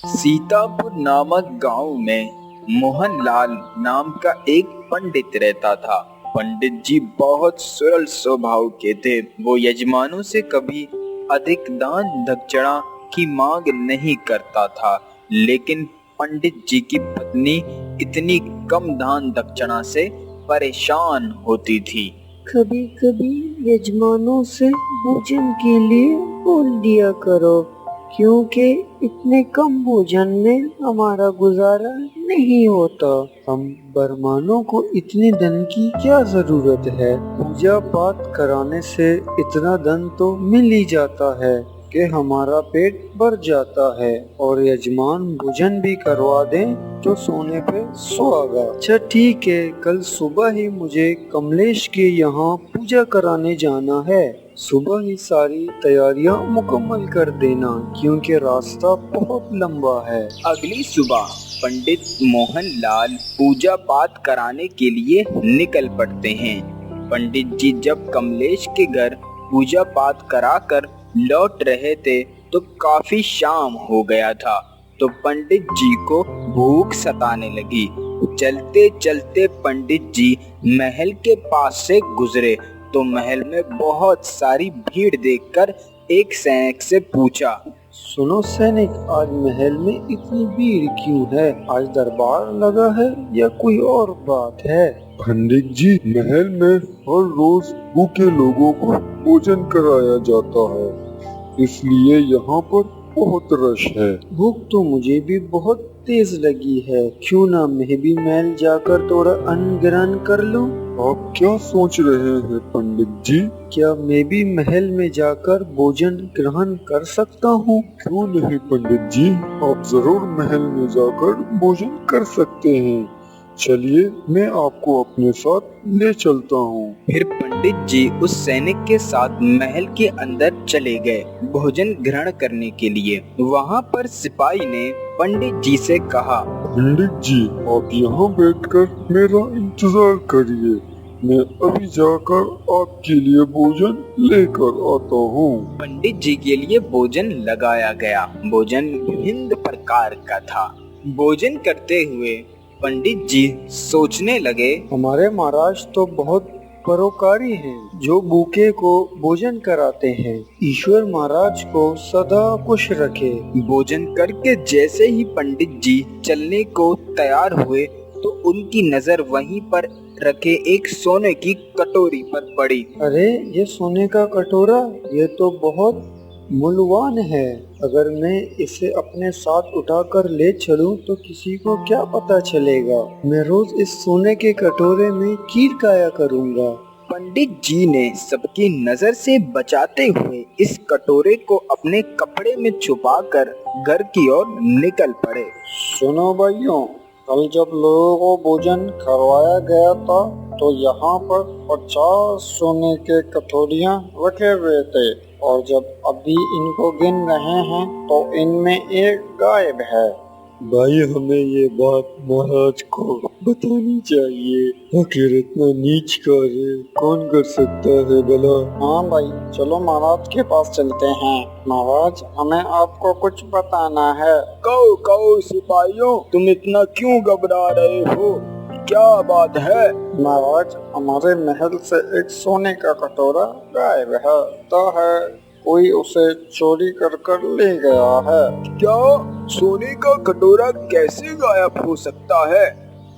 सीतापुर नामक गांव में मोहनलाल नाम का एक पंडित रहता था। पंडित जी बहुत सरल स्वभाव के थे। वो यजमानों से कभी अधिक दान दक्षिणा की मांग नहीं करता था, लेकिन पंडित जी की पत्नी इतनी कम दान दक्षिणा से परेशान होती थी। कभी कभी यजमानों से भोजन के लिए बोल दिया करो, क्योंकि इतने कम भोजन में हमारा गुजारा नहीं होता। हम ब्राह्मणों को इतने धन की क्या जरूरत है? पूजा पाठ कराने से इतना धन तो मिल ही जाता है कि हमारा पेट भर जाता है, और यजमान भोजन भी करवा दें तो सोने पे सुहागा। अच्छा ठीक है, कल सुबह ही मुझे कमलेश के यहाँ पूजा कराने जाना है। सुबह ही सारी तैयारियां मुकम्मल कर देना, क्योंकि रास्ता बहुत लंबा है। अगली सुबह पंडित मोहनलाल पूजा पाठ कराने के लिए निकल पड़ते हैं। पंडित जी जब कमलेश के घर पूजा पाठ कराकर लौट रहे थे तो काफी शाम हो गया था। तो पंडित जी को भूख सताने लगी। चलते चलते पंडित जी महल के पास से गुजरे तो महल में बहुत सारी भीड़ देखकर एक सैनिक से पूछा, सुनो सैनिक, आज महल में इतनी भीड़ क्यों है? आज दरबार लगा है या कोई और बात है? पंडित जी, महल में हर रोज भूखे लोगों को भोजन कराया जाता है, इसलिए यहाँ पर बहुत रश है। भूख तो मुझे भी बहुत तेज लगी है, क्यों ना मैं भी महल जाकर थोड़ा अन्न ग्रहण कर लूं? आप क्या सोच रहे हैं पंडित जी? क्या मैं भी महल में जाकर भोजन ग्रहण कर सकता हूँ? क्यों नहीं पंडित जी, आप जरूर महल में जाकर भोजन कर सकते हैं। चलिए, मैं आपको अपने साथ ले चलता हूँ। फिर पंडित जी उस सैनिक के साथ महल के अंदर चले गए भोजन ग्रहण करने के लिए। वहाँ पर सिपाही ने पंडित जी से कहा, पंडित जी, आप यहाँ बैठकर मेरा इंतजार करिए, मैं अभी जाकर आपके लिए भोजन लेकर आता हूँ। पंडित जी के लिए भोजन लगाया गया। भोजन विभिन्न प्रकार का था। भोजन करते हुए पंडित जी सोचने लगे, हमारे महाराज तो बहुत परोपकारी हैं, जो भूखे को भोजन कराते हैं। ईश्वर महाराज को सदा खुश रखे। भोजन करके जैसे ही पंडित जी चलने को तैयार हुए तो उनकी नजर वहीं पर रखे एक सोने की कटोरी पर पड़ी। अरे, ये सोने का कटोरा, ये तो बहुत मूल्यवान है। अगर मैं इसे अपने साथ उठाकर ले चलूं तो किसी को क्या पता चलेगा? मैं रोज इस सोने के कटोरे में खीर खाया करूंगा। पंडित जी ने सबकी नजर से बचाते हुए इस कटोरे को अपने कपड़े में छुपाकर घर की ओर निकल पड़े। सुनो भाइयों, कल जब लोगों को भोजन करवाया गया था तो यहाँ पर 50 सोने के कटोरियाँ रखे हुए थे, और जब अभी इनको गिन रहे हैं तो इनमें एक गायब है। भाई, हमें ये बात महाराज को बतानी चाहिए। आखिर इतना नीच कार्य कौन कर सकता है भला? हाँ भाई, चलो महाराज के पास चलते हैं। महाराज, हमें आपको कुछ बताना है। कहो कहो सिपाहियों, तुम इतना क्यों घबरा रहे हो? क्या बात है? महाराज, हमारे महल से एक सोने का कटोरा गायब है। तो है कोई उसे चोरी कर ले गया है। क्या? सोने का कटोरा कैसे गायब हो सकता है?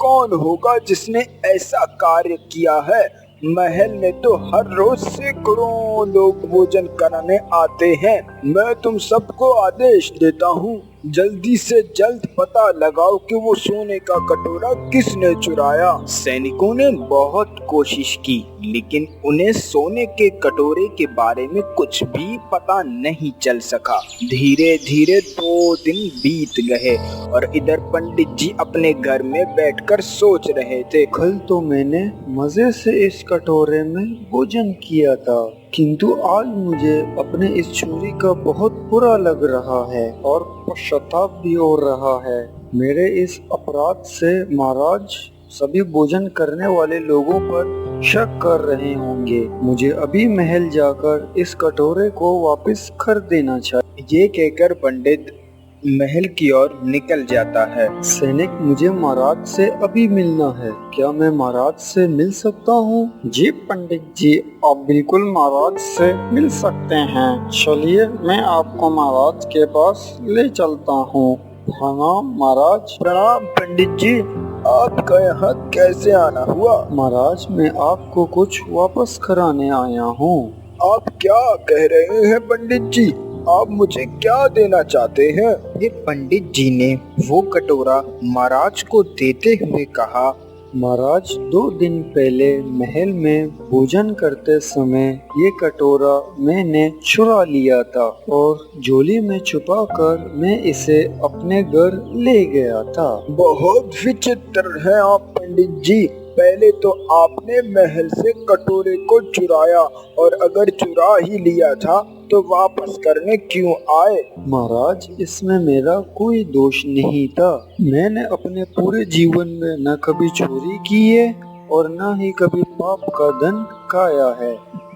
कौन होगा जिसने ऐसा कार्य किया है? महल में तो हर रोज सैकड़ों लोग भोजन कराने आते हैं। मैं तुम सबको आदेश देता हूँ, जल्दी से जल्द पता लगाओ कि वो सोने का कटोरा किसने चुराया। सैनिकों ने बहुत कोशिश की, लेकिन उन्हें सोने के कटोरे के बारे में कुछ भी पता नहीं चल सका। धीरे धीरे 2 दिन बीत गए और इधर पंडित जी अपने घर में बैठकर सोच रहे थे, कल तो मैंने मजे से इस कटोरे में भोजन किया था, किंतु आज मुझे अपने इस चोरी का बहुत बुरा लग रहा है और पश्चाताप भी हो रहा है। मेरे इस अपराध से महाराज सभी भोजन करने वाले लोगों पर शक कर रहे होंगे। मुझे अभी महल जाकर इस कटोरे को वापस कर देना चाहिए। ये कहकर पंडित महल की ओर निकल जाता है। सैनिक, मुझे महाराज से अभी मिलना है। क्या मैं महाराज से मिल सकता हूँ? जी पंडित जी, आप बिल्कुल महाराज से मिल सकते हैं। चलिए, मैं आपको महाराज के पास ले चलता हूँ। प्रणाम महाराज। प्रणाम पंडित जी, आपका यहाँ कैसे आना हुआ? महाराज, मैं आपको कुछ वापस कराने आया हूँ। आप क्या कह रहे हैं पंडित जी? आप मुझे क्या देना चाहते हैं? ये पंडित जी ने वो कटोरा महाराज को देते हुए कहा, महाराज, 2 दिन पहले महल में भोजन करते समय ये कटोरा मैंने चुरा लिया था और झोली में छुपाकर मैं इसे अपने घर ले गया था। बहुत विचित्र है आप पंडित जी। पहले तो आपने महल से कटोरे को चुराया, और अगर चुरा ही लिया था तो वापस करने क्यों आए? महाराज, इसमें मेरा कोई दोष नहीं था। मैंने अपने पूरे जीवन में न कभी चोरी की है और न ही कभी पाप का धन खाया है।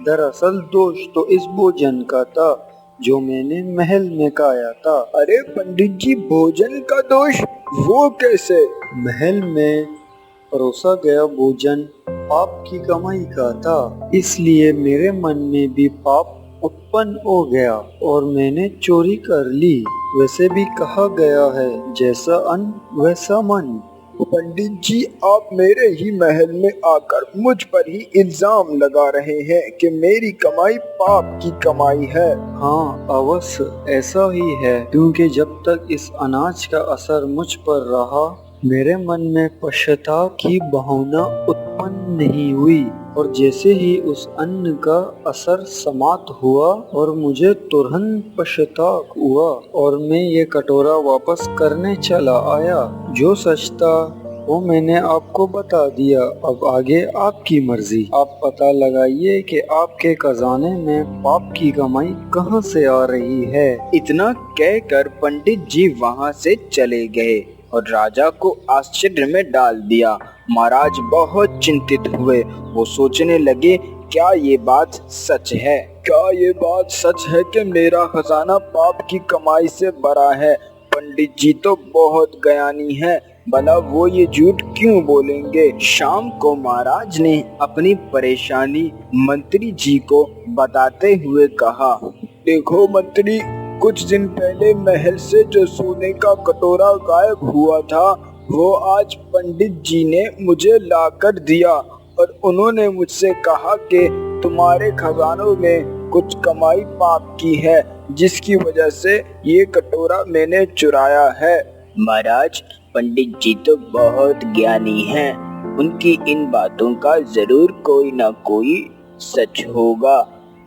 दरअसल दोष तो इस भोजन का था जो मैंने महल में खाया था। अरे पंडित जी, भोजन का दोष वो कैसे? महल में परोसा गया भोजन पाप की कमाई का था, इसलिए मेरे मन में भी पाप उत्पन्न हो गया और मैंने चोरी कर ली। वैसे भी कहा गया है, जैसा अन्न वैसा मन। पंडित जी, आप मेरे ही महल में आकर मुझ पर ही इल्जाम लगा रहे हैं कि मेरी कमाई पाप की कमाई है। हाँ, अवश्य ऐसा ही है, क्योंकि जब तक इस अनाज का असर मुझ पर रहा मेरे मन में पश्चाताप की भावना उत्पन्न नहीं हुई, और जैसे ही उस अन्न का असर समाप्त हुआ और मुझे तुरंत पश्चाताप हुआ और मैं ये कटोरा वापस करने चला आया। जो सच था वो मैंने आपको बता दिया। अब आगे आपकी मर्जी। आप पता लगाइए कि आपके खजाने में पाप की कमाई कहाँ से आ रही है। इतना कहकर पंडित जी वहाँ से चले गए और राजा को आश्चर्य में डाल दिया। महाराज बहुत चिंतित हुए। वो सोचने लगे, क्या ये बात सच है? क्या ये बात सच है कि मेरा खजाना पाप की कमाई से भरा है? पंडित जी तो बहुत ज्ञानी है, भला वो ये झूठ क्यों बोलेंगे? शाम को महाराज ने अपनी परेशानी मंत्री जी को बताते हुए कहा, देखो मंत्री, कुछ दिन पहले महल से जो सोने का कटोरा गायब हुआ था वो आज पंडित जी ने मुझे लाकर दिया, और उन्होंने मुझसे कहा कि तुम्हारे खजानों में कुछ कमाई पाप की है, जिसकी वजह से ये कटोरा मैंने चुराया है। महाराज, पंडित जी तो बहुत ज्ञानी हैं, उनकी इन बातों का जरूर कोई ना कोई सच होगा।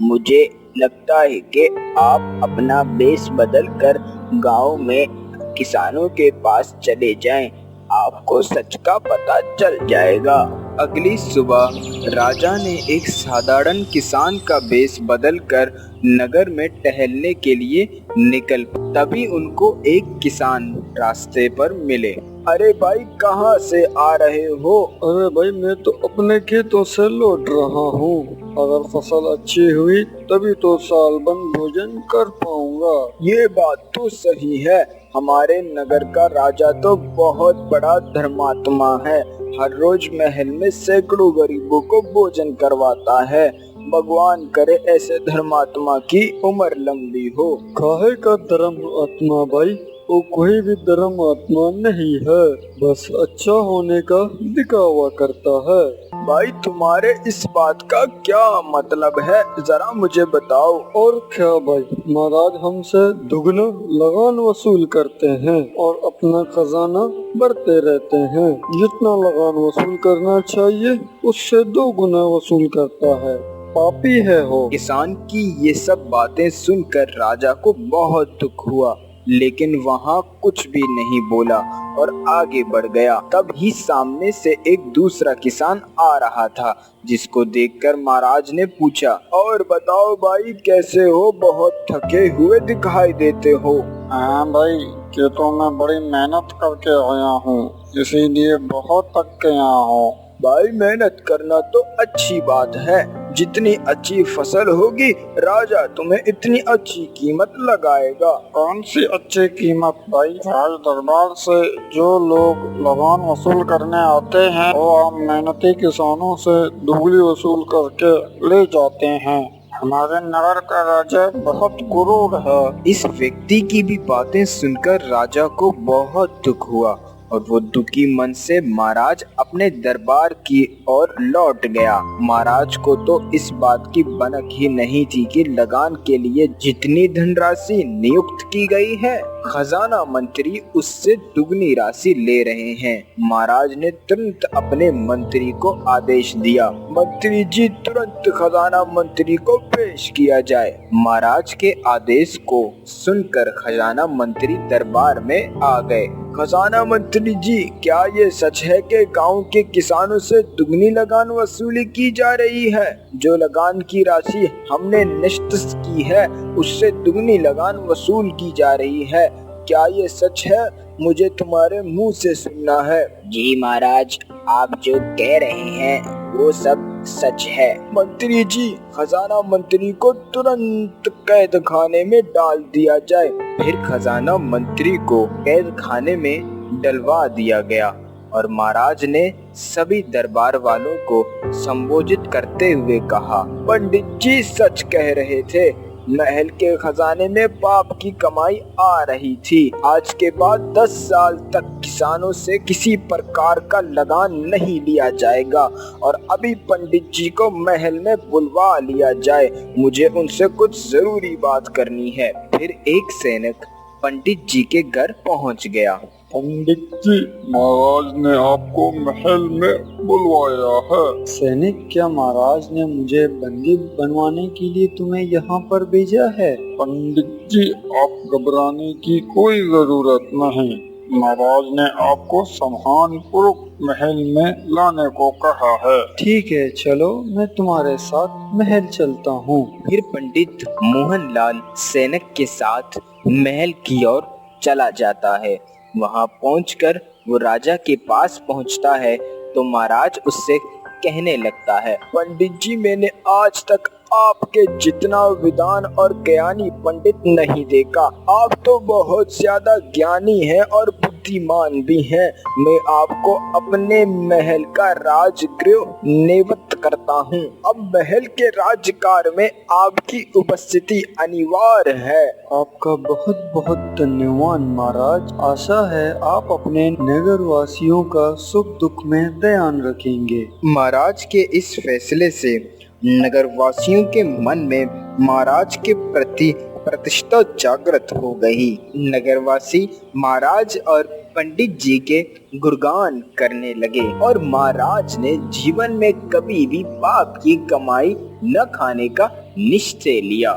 मुझे लगता है कि आप अपना भेष बदल कर गाँव में किसानों के पास चले जाएं, आपको सच का पता चल जाएगा। अगली सुबह राजा ने एक साधारण किसान का भेष बदलकर नगर में टहलने के लिए निकल। तभी उनको एक किसान रास्ते पर मिले। अरे भाई, कहाँ से आ रहे हो? अरे भाई, मैं तो अपने खेतों से लौट रहा हूँ। अगर फसल अच्छी हुई तभी तो साल भर भोजन कर पाऊंगा। ये बात तो सही है। हमारे नगर का राजा तो बहुत बड़ा धर्मात्मा है। हर रोज महल में सैकड़ों गरीबों को भोजन करवाता है। भगवान करे ऐसे धर्मात्मा की उम्र लंबी हो। काहे का धर्मात्मा भाई? वो कोई भी धर्मात्मा नहीं है, बस अच्छा होने का दिखावा करता है। भाई, तुम्हारे इस बात का क्या मतलब है, जरा मुझे बताओ। और क्या भाई, महाराज हमसे दुगना लगान वसूल करते हैं और अपना खजाना बढ़ते रहते हैं। जितना लगान वसूल करना चाहिए उससे 2 गुना वसूल करता है। पापी है हो। किसान की ये सब बातें सुनकर राजा को बहुत दुख हुआ, लेकिन वहाँ कुछ भी नहीं बोला और आगे बढ़ गया। तब ही सामने से एक दूसरा किसान आ रहा था, जिसको देखकर महाराज ने पूछा, और बताओ भाई, कैसे हो? बहुत थके हुए दिखाई देते हो। हाँ भाई, खेतों में बड़ी मेहनत करके आया हूँ, इसीलिए बहुत थक गया हूँ। भाई, मेहनत करना तो अच्छी बात है, जितनी अच्छी फसल होगी राजा तुम्हें इतनी अच्छी कीमत लगाएगा। कौन सी अच्छी कीमत भाई? राज दरबार से जो लोग लगान वसूल करने आते हैं वो आम मेहनती किसानों से दुगनी वसूल करके ले जाते हैं। हमारे नगर का राजा बहुत क्रूर है। इस व्यक्ति की भी बातें सुनकर राजा को बहुत दुख हुआ और वो दुखी मन से महाराज अपने दरबार की ओर लौट गया। महाराज को तो इस बात की भनक ही नहीं थी कि लगान के लिए जितनी धनराशि नियुक्त की गई है खजाना मंत्री उससे दुगनी राशि ले रहे हैं। महाराज ने तुरंत अपने मंत्री को आदेश दिया, मंत्री जी तुरंत खजाना मंत्री को पेश किया जाए। महाराज के आदेश को सुनकर खजाना मंत्री दरबार में आ गए। खजाना मंत्री जी, क्या ये सच है कि गांव के किसानों से दुगनी लगान वसूली की जा रही है? जो लगान की राशि हमने निश्चित की है उससे दुगनी लगान वसूल की जा रही है, क्या ये सच है? मुझे तुम्हारे मुंह से सुनना है। जी महाराज, आप जो कह रहे हैं वो सब सच है। मंत्री जी, खजाना मंत्री को तुरंत कैद खाने में डाल दिया जाए। फिर खजाना मंत्री को कैद खाने में डलवा दिया गया और महाराज ने सभी दरबार वालों को संबोधित करते हुए कहा, पंडित जी सच कह रहे थे, महल के खजाने में पाप की कमाई आ रही थी। आज के बाद 10 साल तक किसानों से किसी प्रकार का लगान नहीं लिया जाएगा और अभी पंडित जी को महल में बुलवा लिया जाए, मुझे उनसे कुछ जरूरी बात करनी है। फिर एक सैनिक पंडित जी के घर पहुंच गया। पंडित जी, महाराज ने आपको महल में बुलवाया है। सैनिक, क्या महाराज ने मुझे बंदी बनवाने के लिए तुम्हें यहाँ पर भेजा है? पंडित जी, आप घबराने की कोई जरूरत नहीं, महाराज ने आपको सम्मान पूर्वक महल में लाने को कहा है। ठीक है, चलो मैं तुम्हारे साथ महल चलता हूँ। फिर पंडित मोहनलाल सैनिक के साथ महल की ओर चला जाता है। वहां पहुंचकर वो राजा के पास पहुंचता है तो महाराज उससे कहने लगता है, पंडित जी, मैंने आज तक आपके जितना विद्वान और ज्ञानी पंडित नहीं देखा। आप तो बहुत ज्यादा ज्ञानी हैं और बुद्धिमान भी हैं। मैं आपको अपने महल का राजगृह नियुक्त करता हूँ। अब महल के राजकार्य में आपकी उपस्थिति अनिवार्य है। आपका बहुत बहुत धन्यवाद महाराज। आशा है आप अपने नगर वासियों का सुख दुख में ध्यान रखेंगे। महाराज के इस फैसले से नगर वासियों के मन में महाराज के प्रति प्रतिष्ठा जागृत हो गई। नगरवासी महाराज और पंडित जी के गुणगान करने लगे और महाराज ने जीवन में कभी भी पाप की कमाई न खाने का निश्चय लिया।